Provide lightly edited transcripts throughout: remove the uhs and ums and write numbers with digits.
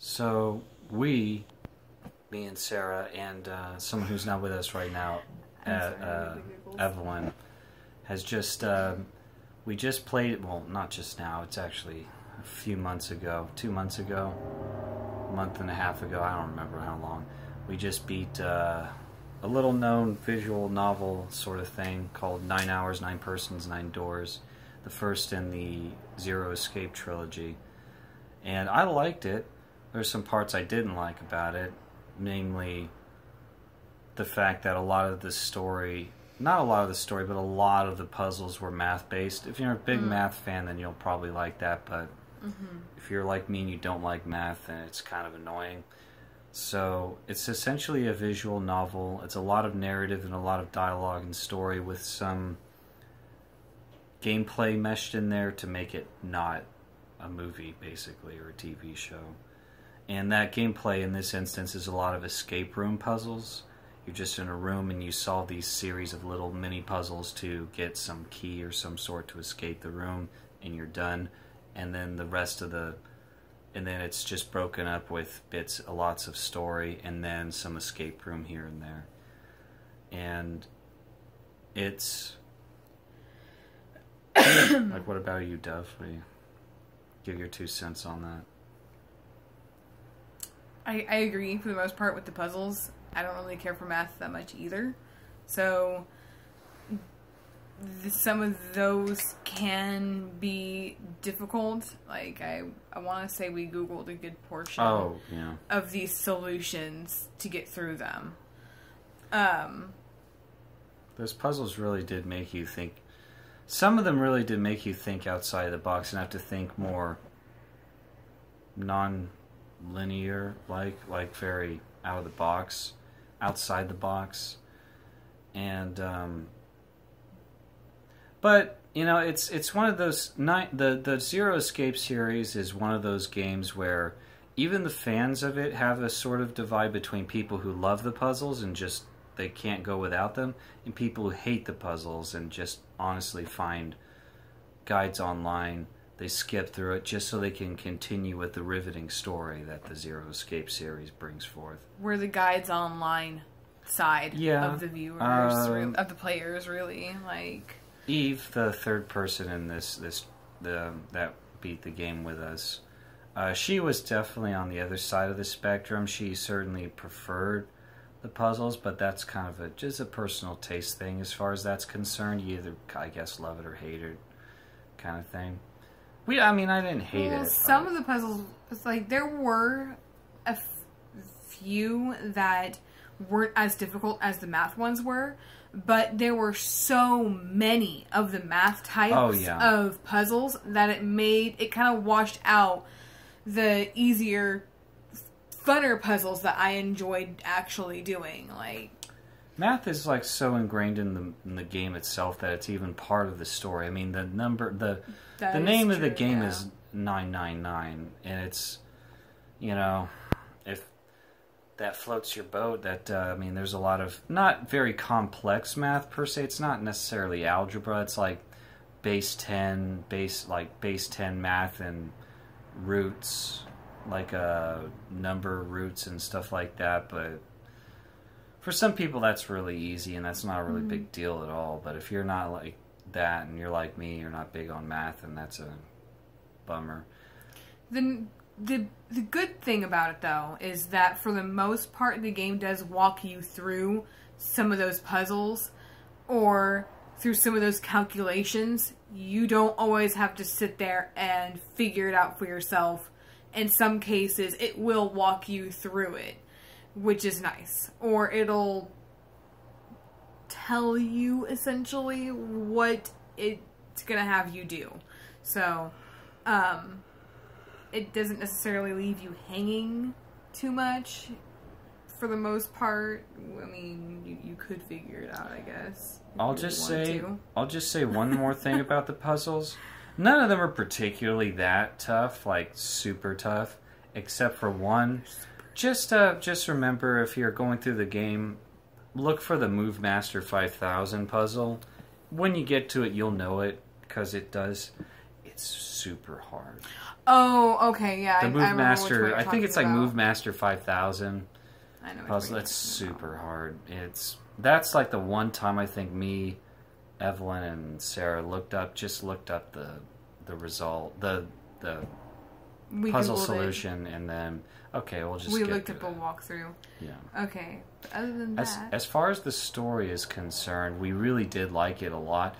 So me and Sarah, and someone who's not with us right now, Evelyn, has just, we just played, well, not just now, it's actually a few months ago, 2 months ago, a month and a half ago, I don't remember how long. We just beat a little known visual novel sort of thing called 9 Hours, 9 Persons, 9 Doors, the first in the Zero Escape trilogy. And I liked it. There's some parts I didn't like about it, namely the fact that a lot of the story, not a lot of the story, but a lot of the puzzles were math-based. If you're a big math fan, then you'll probably like that, but if you're like me and you don't like math, then it's kind of annoying. So it's essentially a visual novel. It's a lot of narrative and a lot of dialogue and story with some gameplay meshed in there to make it not a movie, basically, or a TV show. And that gameplay in this instance is a lot of escape room puzzles. You're just in a room and you solve these series of little mini puzzles to get some key or some sort to escape the room, and you're done. And then the rest of the... And then it's just broken up with bits, lots of story, and then some escape room here and there. And it's... like, what about you, Duff? What do you give your 2 cents on that? I agree for the most part with the puzzles. I don't really care for math that much either. So some of those can be difficult. Like I want to say we Googled a good portion of these solutions to get through them. Those puzzles really did make you think. Some of them really did make you think outside the box and have to think more non-linear, like very out of the box, outside the box. And but you know, it's one of those the Zero Escape series is one of those games where even the fans of it have a sort of divide between people who love the puzzles and just they can't go without them, and people who hate the puzzles and just honestly find guides online. They skip through it just so they can continue with the riveting story that the Zero Escape series brings forth. We're the guides online side of the viewers, of the players, really. Like Eve, the third person in that beat the game with us, she was definitely on the other side of the spectrum. She certainly preferred the puzzles, but that's kind of just a personal taste thing as far as that's concerned. You either, I guess, love it or hate it kind of thing. I mean, I didn't hate it. Some of the puzzles, it's like there were a few that weren't as difficult as the math ones were, but there were so many of the math types of puzzles that it kind of washed out the easier, funner puzzles that I enjoyed actually doing. Like math is like so ingrained in the game itself that it's even part of the story. I mean, the name of the game is 999, and it's, you know, if that floats your boat, that I mean, there's a lot of not very complex math per se. It's not necessarily algebra. It's like base 10 math and roots, like number roots and stuff like that. But for some people that's really easy and that's not a really big deal at all. But if you're not like that and you're like me, you're not big on math, and that's a bummer. The good thing about it though is that for the most part the game does walk you through some of those puzzles or through some of those calculations. You don't always have to sit there and figure it out for yourself. In some cases, it will walk you through it, which is nice. Or it'll tell you, essentially, what it's going to have you do. So, it doesn't necessarily leave you hanging too much, for the most part. I mean, you could figure it out, I guess. I'll just say one more thing about the puzzles. None of them are particularly that tough, like super tough, except for one. Just remember, if you're going through the game, look for the Move Master 5000 puzzle. When you get to it, you'll know it, because it does. it's super hard. Oh, okay, yeah. The Move Master, I think it's like about. Move Master 5000. I know. Puzzle, that's super hard. That's like the one time I think me, Evelyn, and Sarah looked up the result, the puzzle solution, and then we looked up a walkthrough. Yeah. Okay. But other than that, as far as the story is concerned, we really did like it a lot.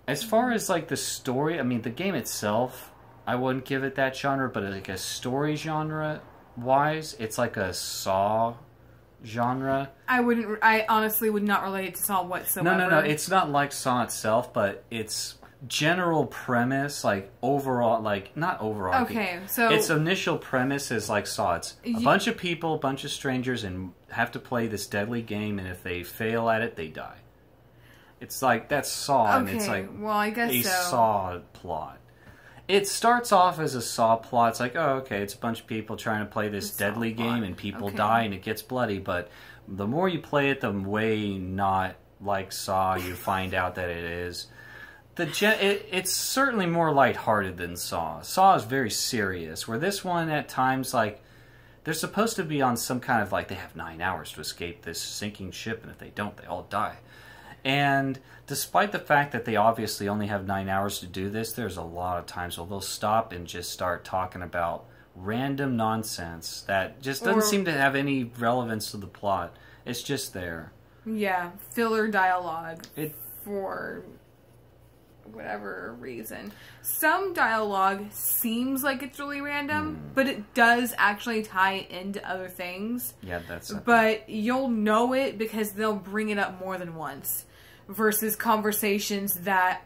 As far as like the story, I mean, the game itself, I wouldn't give it that genre, but like a story genre wise, it's like a Saw genre. I honestly would not relate it to Saw whatsoever. No. It's not like Saw itself, but it's general premise, like overall, like not overall. Okay, so its initial premise is like Saw. It's a bunch of people, a bunch of strangers, and have to play this deadly game, and if they fail at it, they die. It's like that's Saw, and it's like well, I guess a so. Saw plot. It starts off as a Saw plot. It's like, oh, okay, it's a bunch of people trying to play this deadly game, and people die, and it gets bloody. But the more you play it, the way not like Saw you find out that it is. It's certainly more lighthearted than Saw. Saw is very serious, where this one at times, like, they're supposed to be on some kind of, like, they have 9 hours to escape this sinking ship, and if they don't, they all die. And despite the fact that they obviously only have 9 hours to do this, there's a lot of times where they'll stop and just start talking about random nonsense that just doesn't seem to have any relevance to the plot. It's just there. Yeah, filler dialogue for whatever reason. Some dialogue seems like it's really random, but it does actually tie into other things. Yeah, that's... But you'll know it because they'll bring it up more than once. Versus conversations that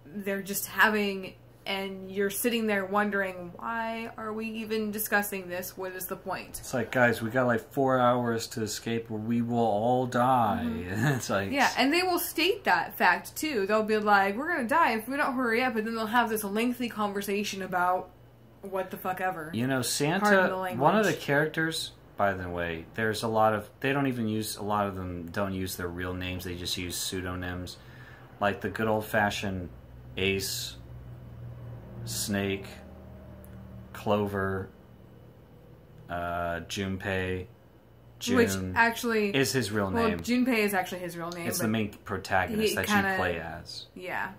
they're just having and you're sitting there wondering, why are we even discussing this? What is the point? It's like, guys, we got like 4 hours to escape or we will all die. It's like... Yeah, and they will state that fact, too. They'll be like, we're going to die if we don't hurry up, and then they'll have this lengthy conversation about what the fuck ever. You know, Santa, one of the characters... By the way, there's a lot of... They don't even use... A lot of them don't use their real names. They just use pseudonyms. Like the good old-fashioned Ace, Snake, Clover, Junpei. June, which actually... is his real name. Well, Junpei is actually his real name. It's the main protagonist that you play as. Yeah.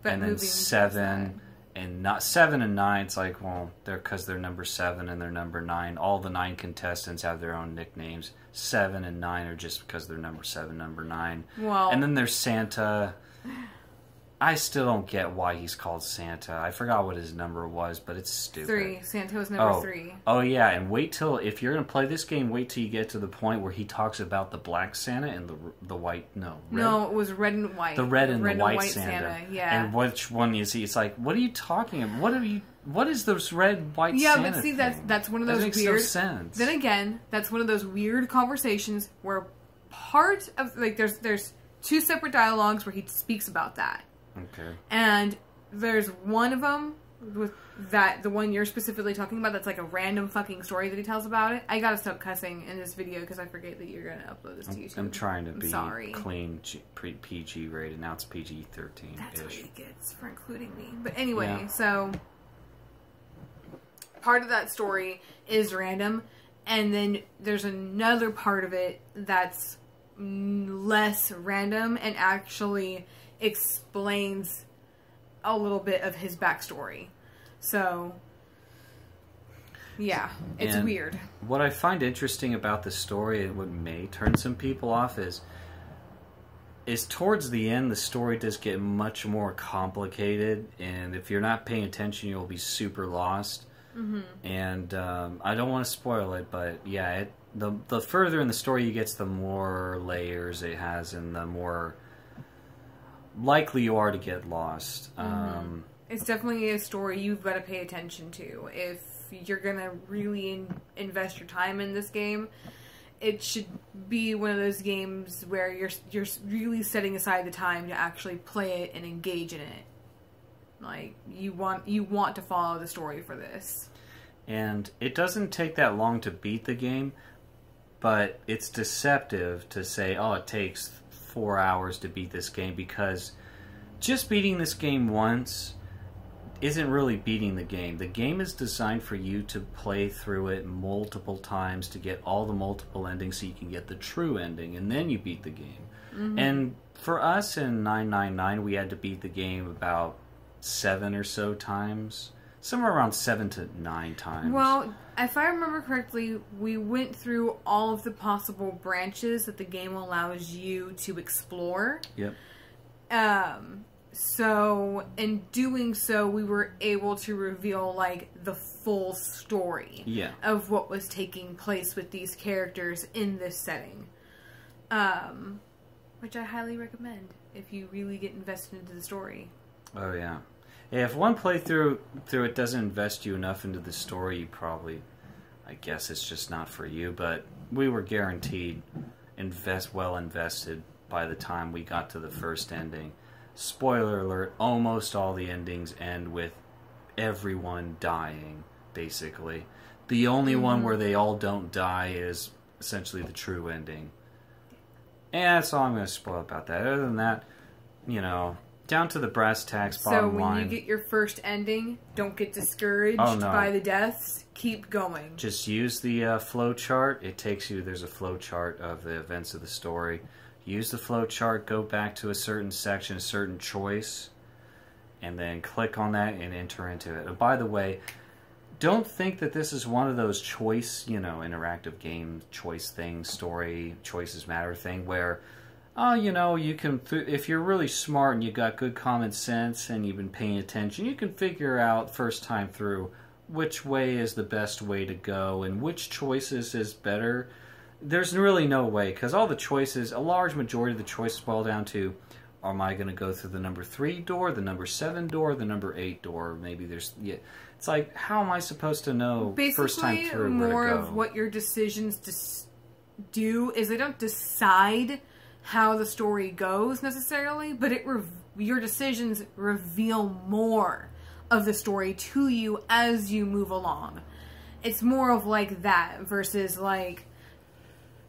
But and then 7... And not 7 and 9, it's like, well, because they're number 7 and they're number 9. All the 9 contestants have their own nicknames. 7 and 9 are just because they're number 7, number 9. Well, and then there's Santa. I still don't get why he's called Santa. I forgot what his number was, but it's stupid. 3. Santa was number 3. Oh, yeah, and wait till, if you're going to play this game, wait till you get to the point where he talks about the black Santa and the white, red. No, it was red and white. The red and the white Santa. Yeah. And which one is he? It's like, what are you talking about? What is this red, white Santa Yeah, but see, thing? that's one of those makes weird... no sense. Then again, that's one of those weird conversations where part of, like, there's 2 separate dialogues where he speaks about that. Okay. And there's one of them with the one you're specifically talking about, that's like a random fucking story that he tells about it. I gotta stop cussing in this video because I forget that you're gonna upload this to YouTube. I'm trying to be sorry. Clean, PG rated. Now it's PG-13-ish. That's what he gets for including me. But anyway, so part of that story is random, and then there's another part of it that's less random and actually explains a little bit of his backstory. So, yeah, it's weird. What I find interesting about the story and what may turn some people off is towards the end, the story does get much more complicated, and if you're not paying attention, you'll be super lost. And I don't want to spoil it, but yeah, the further in the story you get, the more layers it has, and the more likely you are to get lost. It's definitely a story you've got to pay attention to. If you're going to really invest your time in this game, it should be one of those games where you're really setting aside the time to actually play it and engage in it. Like, you want to follow the story for this. And it doesn't take that long to beat the game, but it's deceptive to say, oh, it takes 4 hours to beat this game, because just beating this game once isn't really beating the game. The game is designed for you to play through it multiple times to get all the multiple endings so you can get the true ending, and then you beat the game. Mm-hmm. And for us in 999, we had to beat the game about 7 or so times. Somewhere around 7 to 9 times. Well, if I remember correctly, we went through all of the possible branches that the game allows you to explore. Yep. So, in doing so, we were able to reveal, like, the full story of what was taking place with these characters in this setting. Which I highly recommend if you really get invested into the story. Oh, yeah. If one playthrough it doesn't invest you enough into the story, you probably, I guess it's just not for you. But we were guaranteed well invested by the time we got to the first ending. Spoiler alert, almost all the endings end with everyone dying, basically. The only one where they all don't die is essentially the true ending. And that's all I'm going to spoil about that. Other than that, you know, down to the brass tacks, bottom line. So when you get your first ending, don't get discouraged by the deaths. Keep going. Just use the flow chart. It takes you, there's a flow chart of the events of the story. Use the flow chart, go back to a certain section, a certain choice, and then click on that and enter into it. And by the way, don't think that this is one of those choice, you know, interactive game choice things, story, choices matter thing, where, oh, you know, you can, if you're really smart and you got good common sense and you've been paying attention, you can figure out first time through which way is the best way to go and which choices is better. There's really no way, because all the choices, a large majority of the choices boil down to, am I going to go through the number 3 door, the number 7 door, the number 8 door? Maybe there's, it's like, how am I supposed to know basically, first time through where to go? More of what your decisions do is they don't decide how the story goes necessarily, but your decisions reveal more of the story to you as you move along. It's more of like that versus like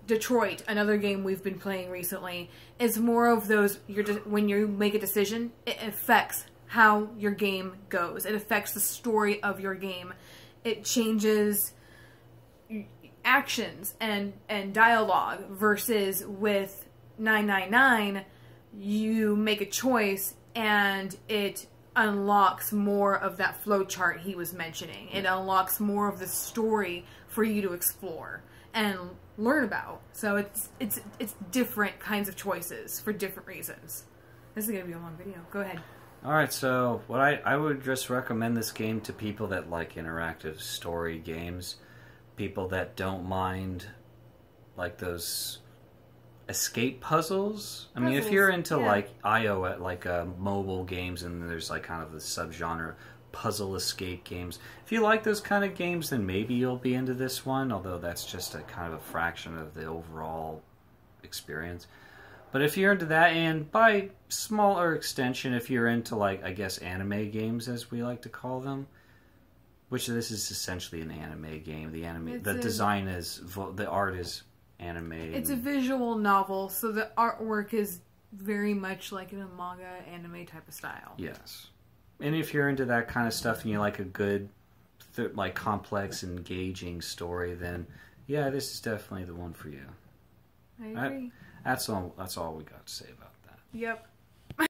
Detroit, another game we've been playing recently. It's more of those, when you make a decision, it affects how your game goes. It affects the story of your game. It changes actions and dialogue versus with 999, you make a choice and it unlocks more of that flowchart he was mentioning. It unlocks more of the story for you to explore and learn about. So it's different kinds of choices for different reasons. This is going to be a long video. Go ahead. Alright, so what I would just recommend this game to people that like interactive story games. People that don't mind like those escape puzzles. I mean, if you're into like iOS, like mobile games, and there's like kind of the subgenre puzzle escape games. If you like those kind of games, then maybe you'll be into this one, although that's just a kind of a fraction of the overall experience. But if you're into that, and by smaller extension, if you're into like, I guess, anime games, as we like to call them, which this is essentially an anime game. The design is, the art is anime. It's a visual novel, so the artwork is very much like in a manga anime type of style. Yes. And if you're into that kind of stuff and you like a good, like complex, engaging story, then yeah, this is definitely the one for you. I agree. That's all we got to say about that. Yep.